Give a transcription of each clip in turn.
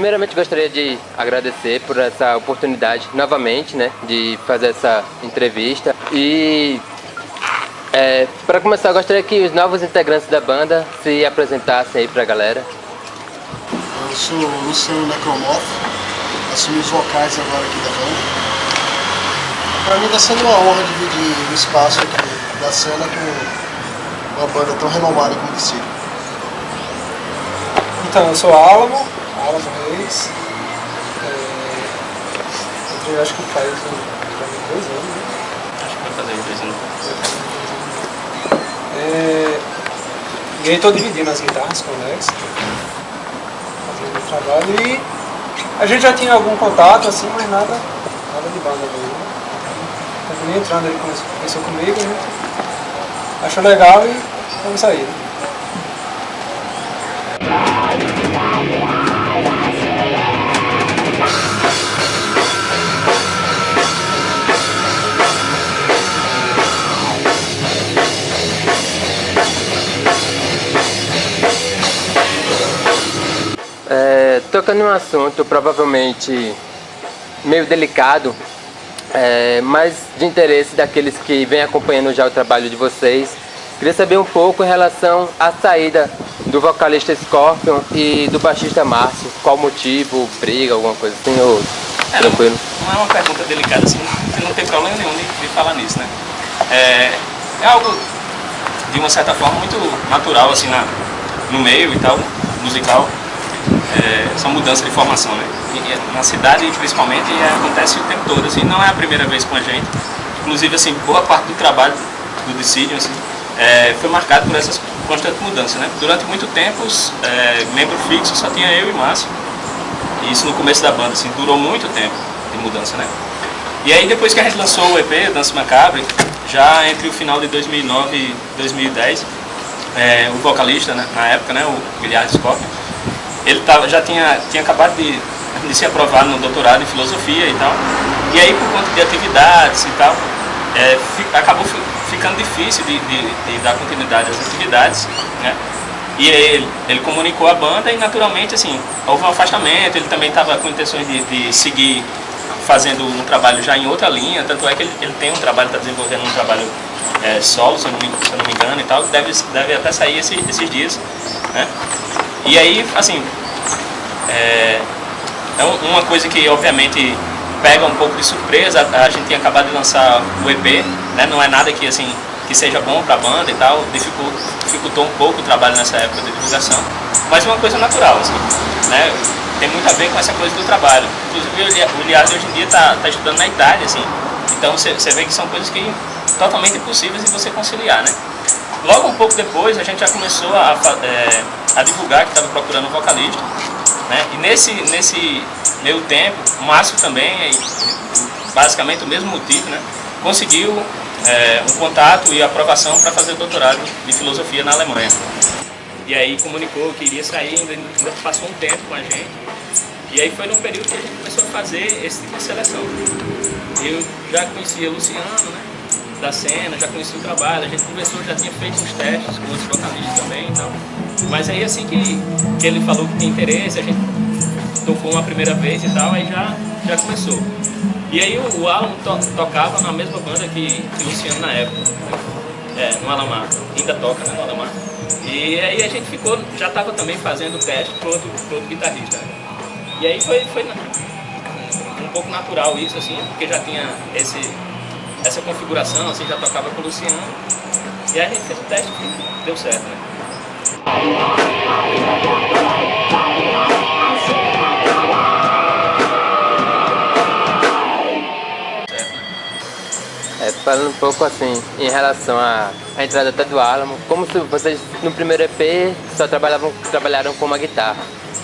Primeiramente gostaria de agradecer por essa oportunidade novamente, né, de fazer essa entrevista. E para começar, eu gostaria que os novos integrantes da banda se apresentassem aí pra galera. Eu sou o Luciano Necromoff, assumi os vocais agora aqui da banda. Para mim está sendo uma honra dividir o espaço aqui da cena com uma banda tão renomada como o Decídio. Então, eu sou Álamo Reis. Eu acho que faz 2 anos, né? Acho que vai fazer 2 anos. E aí estou dividindo as guitarras com o Alex, fazendo o trabalho, e a gente já tinha algum contato assim, mas nada de banda mesmo. Eu também entrando, ele conversou comigo, a gente achou legal e vamos sair. Né? Tocando em um assunto provavelmente meio delicado, mas de interesse daqueles que vêm acompanhando já o trabalho de vocês, queria saber um pouco em relação à saída do vocalista Scorpion e do baixista Márcio. Qual motivo, briga, alguma coisa assim, ou tranquilo? Não é uma pergunta delicada assim, que não tem problema nenhum de falar nisso, né? É algo, de uma certa forma, muito natural assim no meio e tal, musical. São mudanças de formação, né? E na cidade, principalmente, acontece o tempo todo, assim, não é a primeira vez com a gente. Inclusive, assim, boa parte do trabalho do Decidium, assim, foi marcado por essas constantes mudanças, né? Durante muito tempo, membro fixo só tinha eu e Márcio. E isso no começo da banda, assim, durou muito tempo de mudança, né? E aí, depois que a gente lançou o EP, Dança Macabre, já entre o final de 2009 e 2010, o vocalista, né, na época, né, o Guilherme Scorpion, ele já tinha acabado de se aprovar no doutorado em filosofia e tal. E aí, por conta de atividades e tal, acabou ficando difícil de dar continuidade às atividades, né? E aí ele comunicou a banda e, naturalmente, assim, houve um afastamento. Ele também estava com intenções de seguir fazendo um trabalho já em outra linha. Tanto é que ele tem um trabalho, está desenvolvendo um trabalho solo, se eu não me engano e tal. Deve até sair esses dias, né? E aí, assim, é uma coisa que obviamente pega um pouco de surpresa. A gente tinha acabado de lançar o EP, né? Não é nada que, assim, que seja bom para a banda e tal, dificultou um pouco o trabalho nessa época de divulgação, mas é uma coisa natural, assim, né? Tem muito a ver com essa coisa do trabalho. Inclusive o Elias hoje em dia está estudando na Itália, assim, então você vê que são coisas que totalmente impossíveis de você conciliar, né? Logo um pouco depois a gente já começou a divulgar que estava procurando um vocalista, né? E nesse meio tempo, o Márcio também, basicamente o mesmo motivo, né? Conseguiu um contato e aprovação para fazer doutorado de filosofia na Alemanha. E aí comunicou que iria sair, ainda passou um tempo com a gente. E aí foi num período que a gente começou a fazer esse tipo de seleção. Eu já conhecia o Luciano, né, da cena, já conhecia o trabalho, a gente conversou, já tinha feito uns testes com outros vocalistas também e tal. Mas aí assim que ele falou que tinha interesse, a gente tocou uma primeira vez e tal, aí já começou. E aí o Álamo tocava na mesma banda que o Luciano na época, no Alamar, ainda toca, né, no Alamar. E aí a gente já estava também fazendo teste para outro guitarrista. E aí foi um pouco natural isso, assim, porque já tinha essa configuração, assim, já tocava com o Luciano. E aí a gente fez o teste e deu certo, né? Falando um pouco assim, em relação à entrada até do Álamo, como se vocês no primeiro EP só trabalharam com uma guitarra,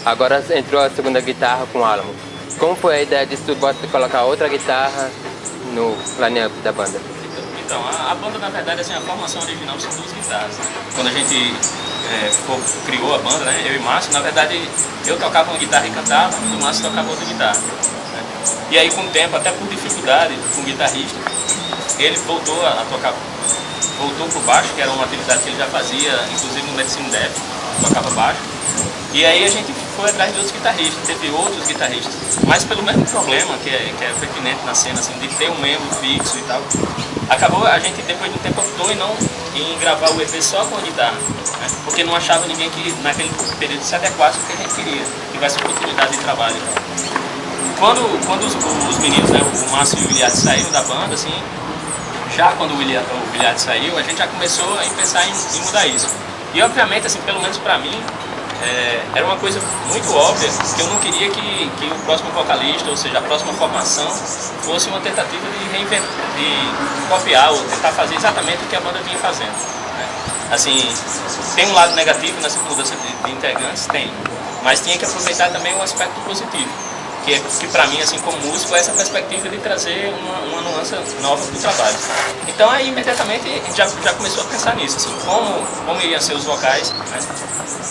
agora entrou a segunda guitarra com o Álamo. Como foi a ideia de colocar outra guitarra no line-up da banda? Então, a banda, na verdade, assim, a formação original são 2 guitarras, né? Quando a gente criou a banda, né, eu e Márcio, na verdade, eu tocava uma guitarra e cantava, e o Márcio tocava outra guitarra, né? E aí, com o tempo, até por dificuldade com o guitarrista, ele voltou a tocar, voltou pro baixo, que era uma atividade que ele já fazia, inclusive no Medicine Def, tocava baixo. E aí a gente foi atrás de outros guitarristas, teve outros guitarristas, mas pelo mesmo problema que é pertinente na cena, assim, de ter um membro fixo e tal, acabou, a gente depois do tempo optou em gravar o EP só com a guitarra, né? Porque não achava ninguém que naquele período se adequasse ao que a gente queria, tivesse oportunidade de trabalho. Quando os meninos, né, o Márcio e o Williard saíram da banda, assim, já quando o Williard saiu, a gente já começou a pensar em mudar isso. E obviamente, assim, pelo menos pra mim, era uma coisa muito óbvia que eu não queria que o próximo vocalista, ou seja, a próxima formação, fosse uma tentativa de copiar ou tentar fazer exatamente o que a banda vinha fazendo, né? Assim, tem um lado negativo nessa mudança de integrantes? Tem. Mas tinha que aproveitar também um aspecto positivo, que para mim, assim, como músico, é essa perspectiva de trazer uma nuance nova para o trabalho. Então aí imediatamente a gente já começou a pensar nisso, assim, como iriam ser os vocais, né?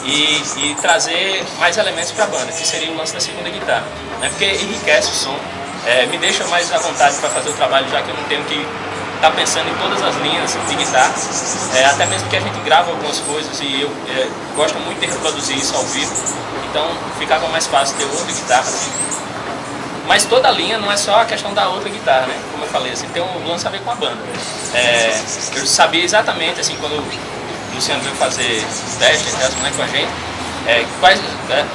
E trazer mais elementos para a banda, que seria o lance da segunda guitarra, né? Porque enriquece o som, me deixa mais à vontade para fazer o trabalho, já que eu não tenho que estar pensando em todas as linhas de guitarra, até mesmo que a gente grava algumas coisas e eu gosto muito de reproduzir isso ao vivo, então ficava mais fácil ter outra guitarra, assim. Mas toda a linha não é só a questão da outra guitarra, né? Como eu falei, assim, tem um lance a ver com a banda. Eu sabia exatamente, assim, quando o Luciano veio fazer teste, né, com a gente,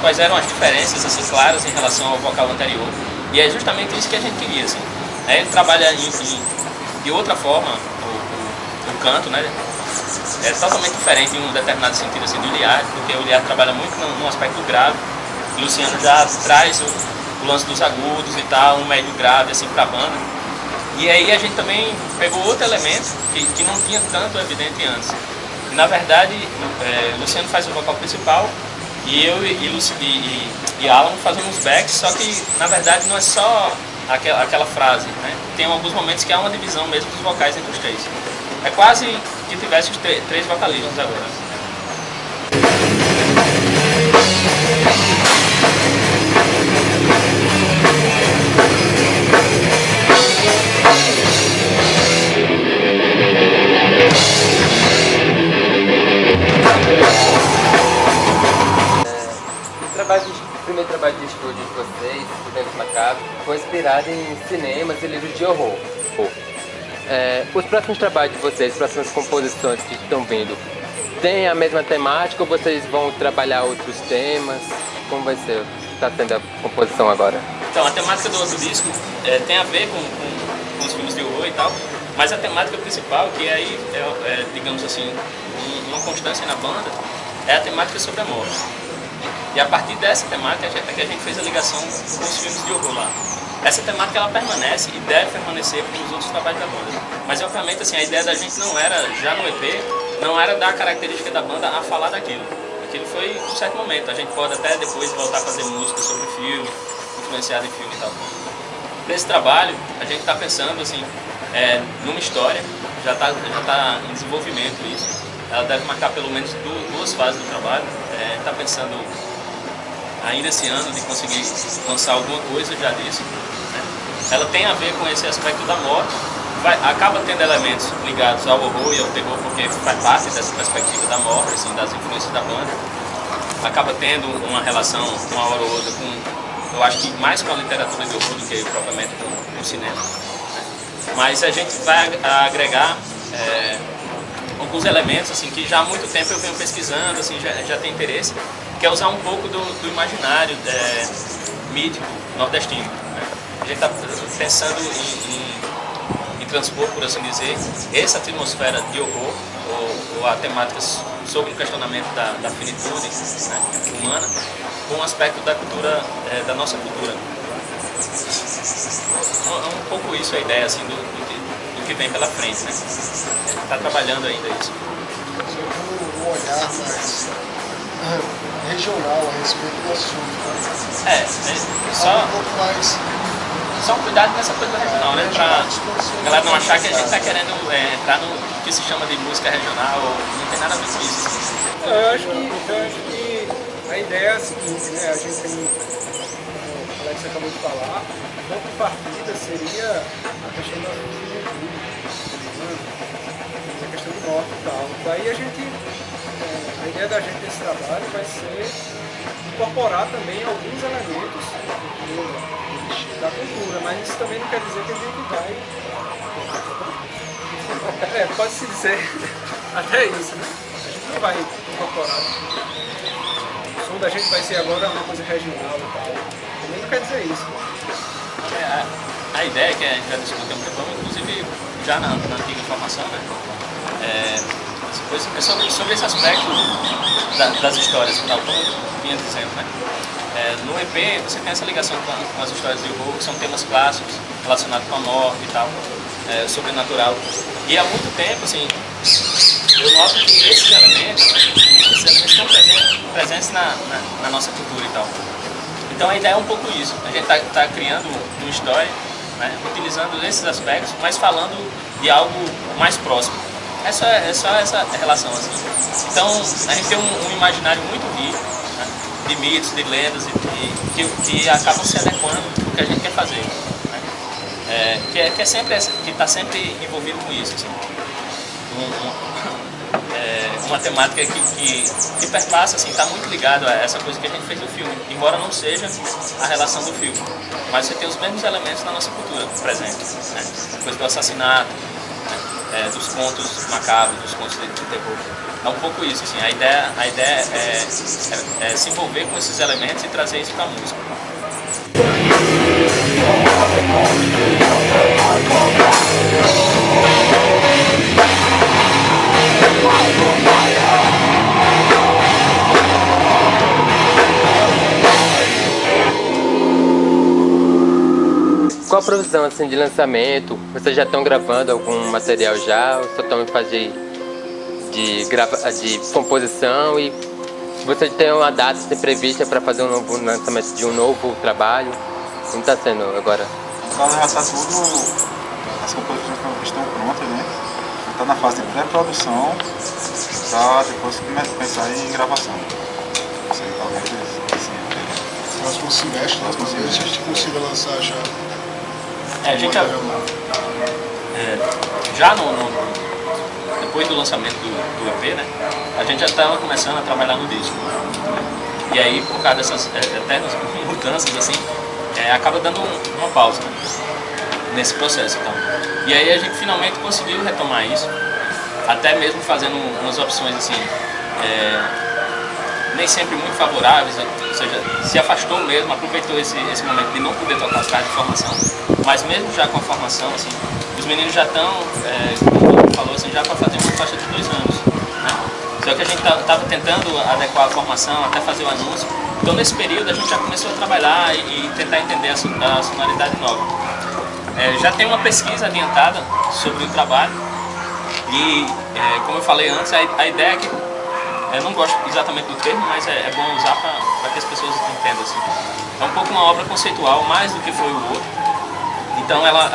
quais eram as diferenças, assim, claras em relação ao vocal anterior. E é justamente isso que a gente queria, assim. Ele trabalha de outra forma o canto, né? É totalmente diferente em um determinado sentido, assim, do Williard, porque o Williard trabalha muito no aspecto grave. O Luciano já traz o lance dos agudos e tal, um médio grave assim pra banda. E aí a gente também pegou outro elemento que não tinha tanto evidente antes. E, na verdade, o Luciano faz o vocal principal e eu e Alan fazemos backs, só que na verdade não é só aquela frase, né? Tem alguns momentos que há uma divisão mesmo dos vocais entre os três. É quase que tivesse os três vocalistas agora. O primeiro trabalho de estúdio de vocês, Estudantes Macabros, foi inspirado em cinemas e livros de horror. Os próximos trabalhos de vocês, as próximas composições que estão vindo, tem a mesma temática ou vocês vão trabalhar outros temas? Como vai ser? Está sendo a composição agora? Então, a temática do outro disco tem a ver com os filmes de horror e tal, mas a temática principal, que aí digamos assim, uma constância na banda, é a temática sobre a morte. E a partir dessa temática é que a gente fez a ligação com os filmes de horror lá. Essa temática ela permanece e deve permanecer para os outros trabalhos da banda. Mas obviamente assim, a ideia da gente não era, já no EP, não era dar a característica da banda a falar daquilo. Aquilo foi um certo momento. A gente pode até depois voltar a fazer música sobre filme, influenciado em filme e tal. Para esse trabalho, a gente está pensando assim, numa história, já está em desenvolvimento isso. Ela deve marcar pelo menos duas fases do trabalho. Está pensando ainda esse ano de conseguir lançar alguma coisa já disso, né? Ela tem a ver com esse aspecto da morte, acaba tendo elementos ligados ao horror e ao terror, porque faz parte dessa perspectiva da morte, assim, das influências da banda. Acaba tendo uma relação, uma hora ou outra, eu acho que mais com a literatura de horror do que propriamente com o cinema, né? Mas a gente vai agregar alguns elementos assim, que já há muito tempo eu venho pesquisando, assim, já tem interesse, que é usar um pouco do imaginário mítico nordestino, né? A gente está pensando em transpor, por assim dizer, essa atmosfera de horror ou a temática sobre o questionamento da finitude, né, humana, com um aspecto da cultura, da nossa cultura. É um pouco isso a ideia assim, do que vem pela frente, né? Está trabalhando ainda isso. Um olhar mais regional a respeito do assunto. Só um pouco mais. Só um cuidado nessa coisa regional, né? Pra a galera não achar que a gente está querendo entrar no que se chama de música regional, não tem nada a ver com isso. Assim. Eu acho que a ideia é a seguinte, né? A gente tem, como o Alex acabou de falar, o ponto de partida seria a questão da juventude, a questão do norte e tal. Daí a gente A ideia da gente nesse trabalho vai ser incorporar também alguns elementos da cultura, mas isso também não quer dizer que a gente vai... pode-se dizer até isso, né? A gente não vai incorporar. O som da gente vai ser agora uma coisa regional e tal. Também não quer dizer isso. A ideia que a gente já discutiu há um tempo, inclusive já na antiga formação, né? Sobre esse aspecto das histórias, tal, como eu vinha dizendo, né? No EP você tem essa ligação com as histórias de horror, que são temas clássicos relacionados com a morte e tal, sobrenatural. E há muito tempo, assim, eu noto que esses elementos estão presentes na nossa cultura e tal. Então a ideia é um pouco isso. A gente está criando uma história, né, utilizando esses aspectos, mas falando de algo mais próximo. É só essa relação, assim. Então a gente tem um imaginário muito rico, né, de mitos, de lendas, que acabam se adequando ao que a gente quer fazer. Né? Que está sempre envolvido com isso. Assim. Uma temática que perpassa, assim, está muito ligado a essa coisa que a gente fez no filme, embora não seja a relação do filme, mas você tem os mesmos elementos na nossa cultura presentes, né? A coisa do assassinato, né? Dos contos macabros, dos contos de terror. É um pouco isso, assim, a ideia é se envolver com esses elementos e trazer isso para a música. Qual a previsão assim, de lançamento? Vocês já estão gravando algum material já? Ou só estão em fase de composição? E vocês têm uma data assim, prevista para fazer um novo lançamento de um novo trabalho? Como está sendo agora? Agora já está tudo, as composições estão prontas, né? Está na fase de pré-produção, para depois pensar em gravação. Isso aí talvez assim, Próximo semestre, talvez a gente consiga lançar já. A gente depois do lançamento do EP, né, a gente já estava começando a trabalhar no disco. Né? E aí, por causa dessas eternas mudanças, assim, acaba dando uma pausa, né, nesse processo. Então. E aí a gente finalmente conseguiu retomar isso, até mesmo fazendo umas opções assim, nem sempre muito favoráveis, ou seja, se afastou mesmo, aproveitou esse momento de não poder tocar as tardes de formação, mas mesmo já com a formação, assim, os meninos já estão, como o falou, assim, já para fazer uma faixa de 2 anos. Né? Só que a gente estava tentando adequar a formação, até fazer o anúncio, então nesse período a gente já começou a trabalhar e tentar entender a sonoridade nova. Já tem uma pesquisa adiantada sobre o trabalho e, como eu falei antes, a ideia é que eu não gosto exatamente do termo, mas é bom usar para que as pessoas entendam. Assim. É um pouco uma obra conceitual, mais do que foi o outro. Então, ela,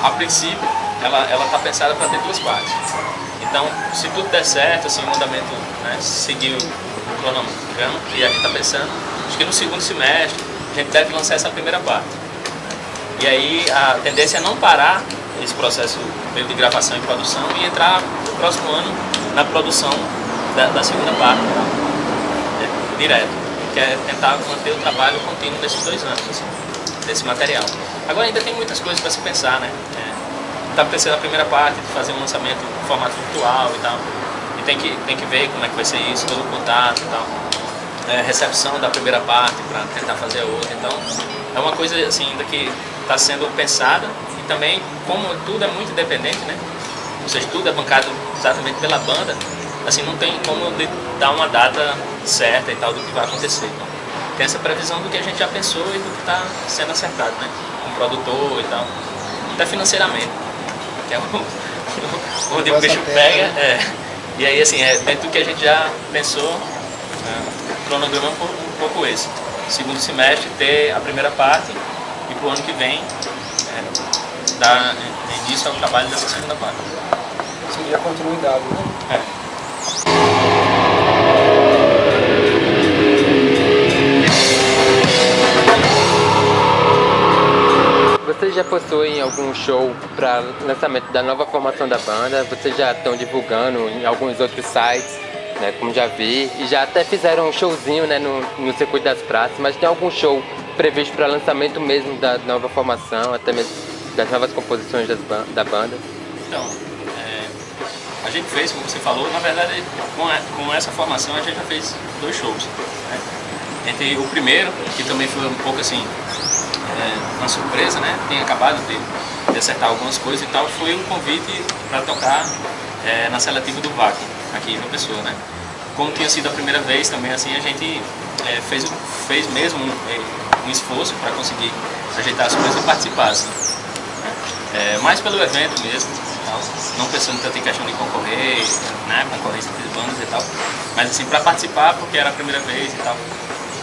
a princípio, ela está pensada para ter 2 partes. Então, se tudo der certo, assim, o andamento, né, seguir o cronograma, e a gente está pensando, acho que no segundo semestre a gente deve lançar essa primeira parte. E aí a tendência é não parar esse processo de gravação e produção e entrar no próximo ano na produção da segunda parte, direto, que é tentar manter o trabalho contínuo desses 2 anos, assim, desse material. Agora ainda tem muitas coisas para se pensar, né? Está pensando na primeira parte de fazer um lançamento em formato virtual e tal, e tem que ver como é que vai ser isso, todo o contato e tal, recepção da primeira parte para tentar fazer a outra. Então é uma coisa assim ainda que está sendo pensada e também como tudo é muito independente, né? Ou seja, tudo é bancado exatamente pela banda. Assim, não tem como dar uma data certa e tal do que vai acontecer. Então, tem essa previsão do que a gente já pensou e do que está sendo acertado, né? Com o produtor e tal, até financeiramente, que é onde o bicho pega. E aí, assim, dentro do que a gente já pensou, o cronograma é um pouco esse. Segundo semestre, ter a primeira parte e para o ano que vem, dar início ao trabalho dessa segunda parte. Seria a continuidade, né? Vocês já possuem algum show para lançamento da nova formação da banda? Vocês já estão divulgando em alguns outros sites? né, como já vi, e já até fizeram um showzinho, né, no circuito das praças, mas tem algum show previsto para lançamento mesmo da nova formação, até mesmo das novas composições da banda? Então, a gente fez, como você falou, na verdade, com essa formação a gente já fez 2 shows, né? Entre o primeiro, que também foi um pouco assim, uma surpresa, né? Tem acabado de acertar algumas coisas e tal, foi um convite para tocar na seletiva do VAC, aqui em João Pessoa, né? Como tinha sido a primeira vez também, assim, a gente fez mesmo um esforço para conseguir ajeitar as coisas e participar, assim, mais pelo evento mesmo, tal, não pensando tanto em questão de concorrer, né, concorrência entre bandas e tal, mas assim, para participar porque era a primeira vez e tal.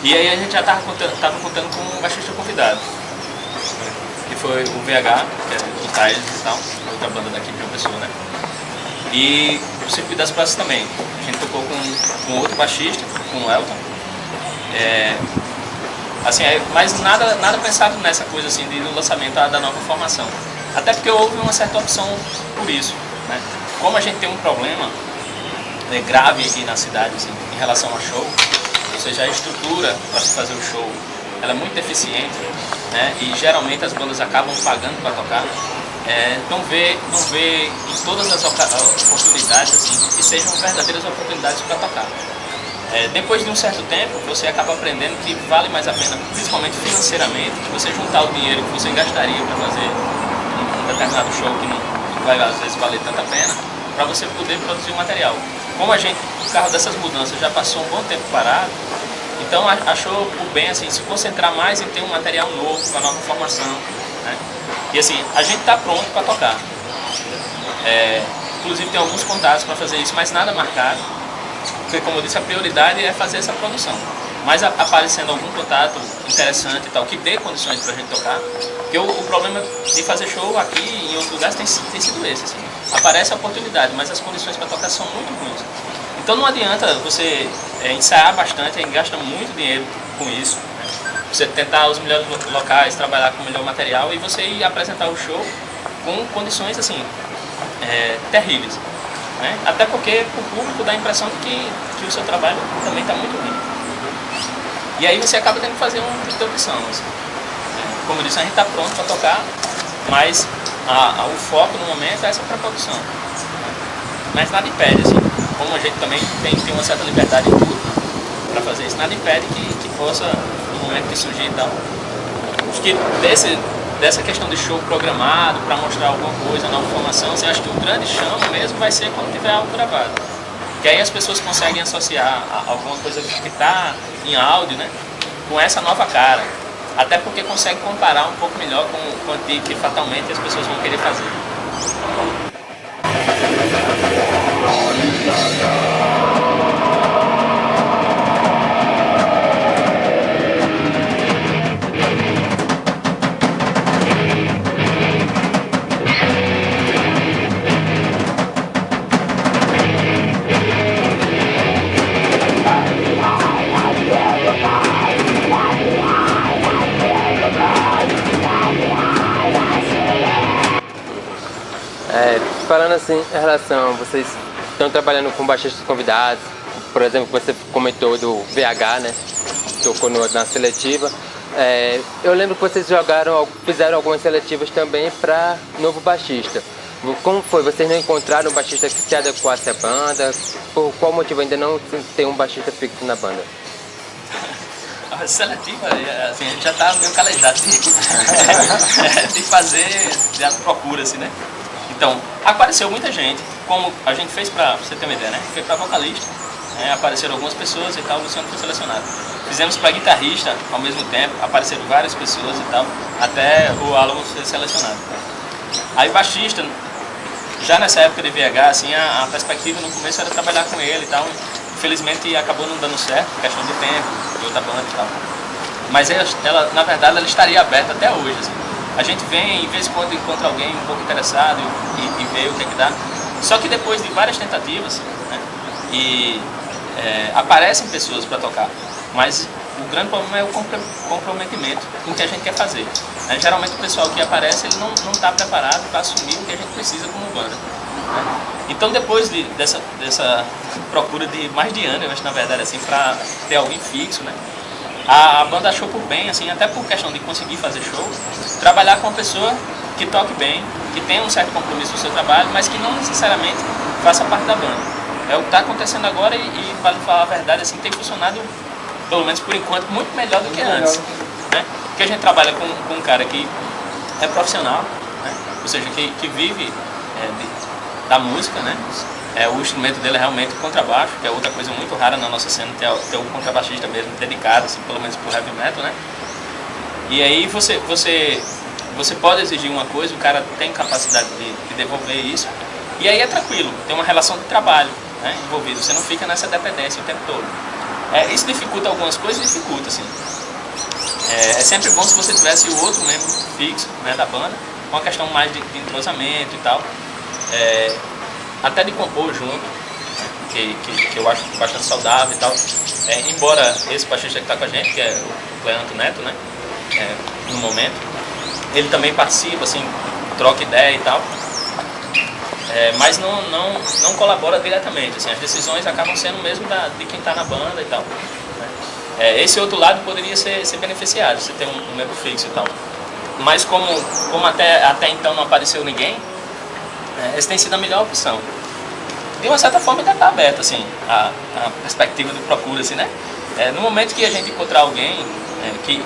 E aí a gente já estava contando com um baixista convidado, que foi o VH, que é do Tais e tal, outra banda daqui de João Pessoa, né? E o circuito das praças também. A gente tocou com outro baixista, com o Elton. Assim, mas nada pensado nessa coisa assim do lançamento da nova formação. Até porque houve uma certa opção por isso, né? Como a gente tem um problema grave aqui na cidade assim, em relação ao show, ou seja, a estrutura para se fazer o show ela é muito deficiente, né? E geralmente as bandas acabam pagando para tocar. Não vê em todas as oportunidades assim, que sejam verdadeiras oportunidades para tocar. Depois de um certo tempo, você acaba aprendendo que vale mais a pena, principalmente financeiramente, você juntar o dinheiro que você gastaria para fazer um determinado show que não vai às vezes valer tanta pena, para você poder produzir o material. Como a gente, por causa dessas mudanças, já passou um bom tempo parado, então achou por bem assim, se concentrar mais em ter um material novo, com a nova formação, né? E assim, a gente está pronto para tocar. Inclusive tem alguns contatos para fazer isso, mas nada marcado. Porque, como eu disse, a prioridade é fazer essa produção. Mas aparecendo algum contato interessante e tal, que dê condições para a gente tocar. Porque o problema de fazer show aqui e em outros lugares tem sido esse. Assim. Aparece a oportunidade, mas as condições para tocar são muito ruins. Então não adianta você ensaiar bastante, gasta muito dinheiro com isso. Você tentar os melhores locais, trabalhar com o melhor material e você ir apresentar o show com condições assim, terríveis. Né? Até porque o público dá a impressão de que o seu trabalho também está muito ruim. E aí você acaba tendo que fazer uma tipo de opção. Assim. Como eu disse, a gente está pronto para tocar, mas o foco no momento é essa pré-produção. Mas nada impede, assim, como a gente também tem uma certa liberdade em tudo para fazer isso, nada impede que possa, no momento que surgir e tal. Acho que dessa questão de show programado para mostrar alguma coisa, nova formação, assim, acho que o grande chama mesmo vai ser quando tiver algo gravado. Que aí as pessoas conseguem associar alguma coisa que está em áudio, né, com essa nova cara. Até porque consegue comparar um pouco melhor com o antigo, que fatalmente as pessoas vão querer fazer. Falando assim, em relação, vocês estão trabalhando com baixistas convidados, por exemplo, você comentou do VH, né? Tocou na seletiva. Eu lembro que vocês fizeram algumas seletivas também para novo baixista. Como foi? Vocês não encontraram um baixista que se adequasse à banda? Por qual motivo ainda não tem um baixista fixo na banda? A seletiva, assim, a gente já está meio calejado de fazer, de procura, assim, né? Então, apareceu muita gente, como a gente fez pra você ter uma ideia, né? Foi pra vocalista, apareceram algumas pessoas e tal, o Luciano foi selecionado. Fizemos pra guitarrista ao mesmo tempo, apareceram várias pessoas e tal, até o Alan ser selecionado. Aí baixista, já nessa época de VH, assim, a perspectiva no começo era trabalhar com ele e tal. Infelizmente acabou não dando certo, questão de tempo, de outra banda e tal. Mas ela, na verdade, ela estaria aberta até hoje, assim. A gente vem, de vez em quando encontra alguém um pouco interessado e vê o que é que dá. Só que depois de várias tentativas, né, aparecem pessoas para tocar, mas o grande problema é o comprometimento com o que a gente quer fazer. Geralmente o pessoal que aparece ele não está preparado para assumir o que a gente precisa como banda. né? Então depois dessa procura de mais de ano, eu acho, na verdade, assim, para ter alguém fixo, né? A banda achou por bem, assim, até por questão de conseguir fazer show, trabalhar com uma pessoa que toque bem, que tenha um certo compromisso no seu trabalho, mas que não necessariamente faça parte da banda. É o que está acontecendo agora e para falar a verdade, assim, tem funcionado, pelo menos por enquanto, muito melhor do que antes, né? Porque a gente trabalha com um cara que é profissional, né? Ou seja, que vive da música, né? O instrumento dele é realmente o contrabaixo, que é outra coisa muito rara na nossa cena, ter o contrabaixista mesmo dedicado, assim, pelo menos pro heavy metal, né? E aí você pode exigir uma coisa, o cara tem capacidade de devolver isso, e aí é tranquilo, tem uma relação de trabalho, né, envolvido, você não fica nessa dependência o tempo todo. Isso dificulta algumas coisas, dificulta, assim. É sempre bom se você tivesse o outro membro fixo, né, da banda, com uma questão mais de entrosamento e tal. Até de compor junto, que eu acho bastante saudável e tal. Embora esse baixista que está com a gente, que é o Cleanto Neto, né, no momento, ele também participa, assim, troca ideia e tal, mas não colabora diretamente, assim, as decisões acabam sendo mesmo de quem está na banda e tal, né. Esse outro lado poderia ser beneficiado, você ter um membro fixo e tal. Mas como até então não apareceu ninguém, essa tem sido a melhor opção. De uma certa forma ainda está aberta, assim, a perspectiva de procura, assim, né? No momento que a gente encontrar alguém que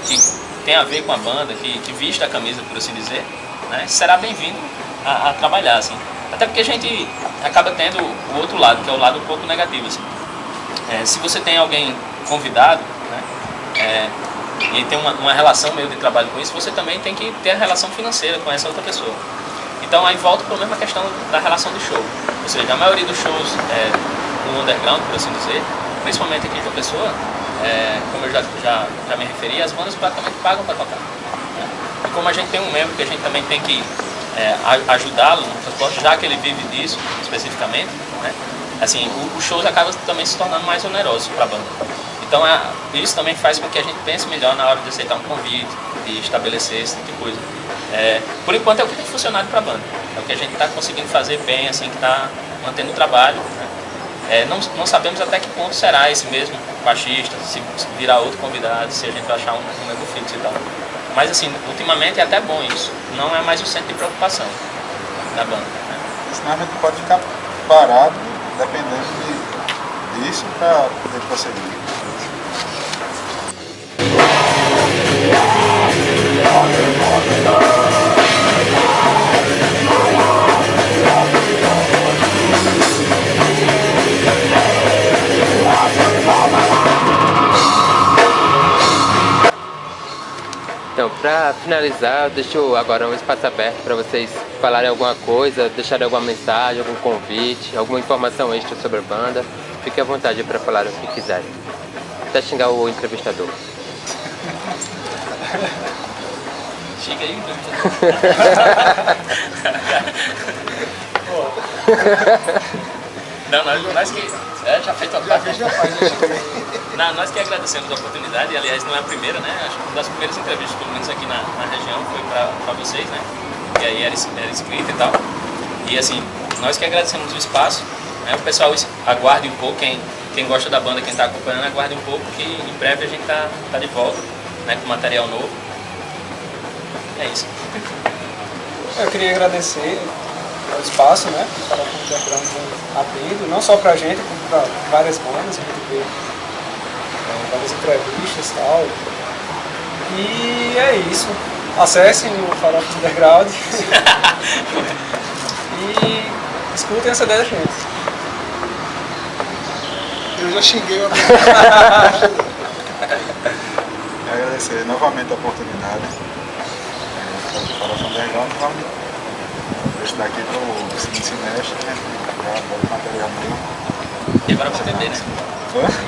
tem a ver com a banda, que vista a camisa, por assim dizer, né, será bem-vindo a trabalhar, assim. Até porque a gente acaba tendo o outro lado, que é o lado um pouco negativo, assim. Se você tem alguém convidado, né, e tem uma relação meio de trabalho com isso, você também tem que ter a relação financeira com essa outra pessoa. Então aí volta para a mesma questão da relação de show. Ou seja, a maioria dos shows no underground, por assim dizer, principalmente aqui em João Pessoa, como eu já me referi, as bandas praticamente pagam para tocar, né? E como a gente tem um membro que a gente também tem que ajudá-lo no transporte, já que ele vive disso especificamente, né? Assim, os shows acabam também se tornando mais onerosos para a banda. Então isso também faz com que a gente pense melhor na hora de aceitar um convite, de estabelecer esse tipo de coisa. Por enquanto é o que tem funcionado para a banda, é o que a gente está conseguindo fazer bem, assim, que está mantendo o trabalho, né? Não sabemos até que ponto será esse mesmo baixista, se virar outro convidado, se a gente vai achar um membro fixo e tal. Mas assim, ultimamente é até bom isso, não é mais o centro de preocupação da banda, né? Senão a gente pode ficar parado, dependendo disso, para poder prosseguir. Então, para finalizar, eu deixo agora um espaço aberto para vocês falarem alguma coisa, deixarem alguma mensagem, algum convite, alguma informação extra sobre a banda. Fique à vontade para falar o que quiserem. Até xingar o entrevistador. Chega aí, entrevistador. Não, nós que... já feito a parte. Nós que agradecemos a oportunidade, e aliás não é a primeira, né? Acho que uma das primeiras entrevistas, pelo menos aqui na região, foi para vocês, né? E aí era escrita e tal. E assim, nós que agradecemos o espaço, né? O pessoal aguarde um pouco, quem gosta da banda, quem está acompanhando, aguarde um pouco, que em breve a gente tá de volta, né? Com material novo. É isso. Eu queria agradecer o espaço, né? Que o Farofa Underground abrindo, não só pra gente, como para várias bandas, a gente vê várias entrevistas e tal. E é isso. Acessem o Farofa Underground e escutem essa ideia da gente. Eu já xinguei uma Agradecer novamente a oportunidade. Do Farofa Underground, vamos deixar aqui para o seguinte semestre, né? Já bota o material novo. E agora com o bebê, né?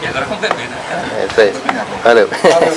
E agora com o bebê, né? É isso aí. Valeu. Valeu.